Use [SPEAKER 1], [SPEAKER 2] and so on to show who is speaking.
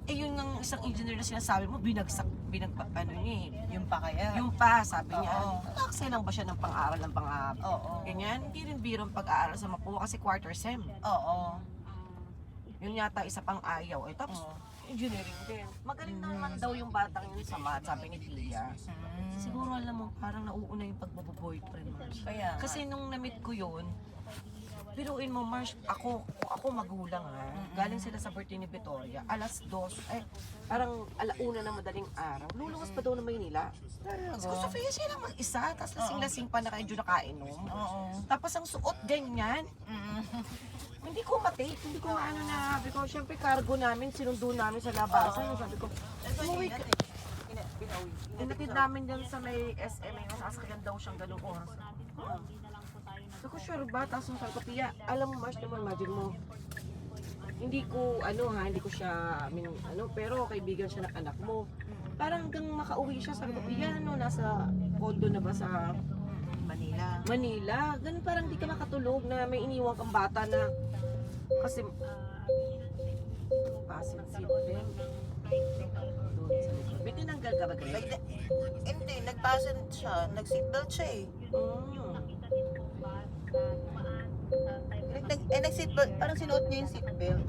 [SPEAKER 1] Eh yun ng isang engineer na sinasabi mo, ano niya eh.
[SPEAKER 2] Yung pa kaya?
[SPEAKER 1] Yung pa, sabi niya,
[SPEAKER 2] Oo.
[SPEAKER 1] nag-aaksaya lang ba siya ng pang-aaral ng
[SPEAKER 2] Oo.
[SPEAKER 1] ganyan? Hindi rin birong pag-aaral sa Mapua kasi quarter sem.
[SPEAKER 2] Oo.
[SPEAKER 1] Yun yata isa pang ayaw. Eh tapos,
[SPEAKER 2] Oo.
[SPEAKER 1] engineering din. Magaling naman daw yung batang yun sa math, sabi ni Tia. Siguro alam mo, parang nauuna yung pagbo-boyfriend.
[SPEAKER 2] Kaya nga.
[SPEAKER 1] Kasi nung na-meet ko yun, biruin mo, Mars, kung ako magulang galing sila sa birthday ni Victoria, alas 2, parang alauna ng madaling araw, luluwas pa daw ng Maynila. Tapos ko, Sofia, siya lang mag-isa, tapos lasing-lasing pa na kayo nakainom.
[SPEAKER 2] Oo.
[SPEAKER 1] Tapos ang suot ganyan, hindi ko matake, hindi ko maano na, sabi ko, syempre cargo namin, sinundo namin sa labasan, sabi ko, umuwi ka. Inatid namin dyan sa may SMA, nasakyan daw siyang ganung oras. Ako sure ba? Tapos sabi ko, Pia, alam mo Mars naman, imagine mo, hindi ko siya, pero kaibigan siya ng anak mo. Parang hanggang makauwi siya, sabi ko, Pia, nasa condo na ba sa Manila? Ganun parang hindi ka makatulog na may iniwang kang bata na, kasi, pasin seatbelt. Doon sa likod. May tinanggal ka ba ganyan?
[SPEAKER 2] Hindi, nagpasan siya, nag-seatbelt siya eh. Nag-seatbelt, parang sinuot niya yung seatbelt.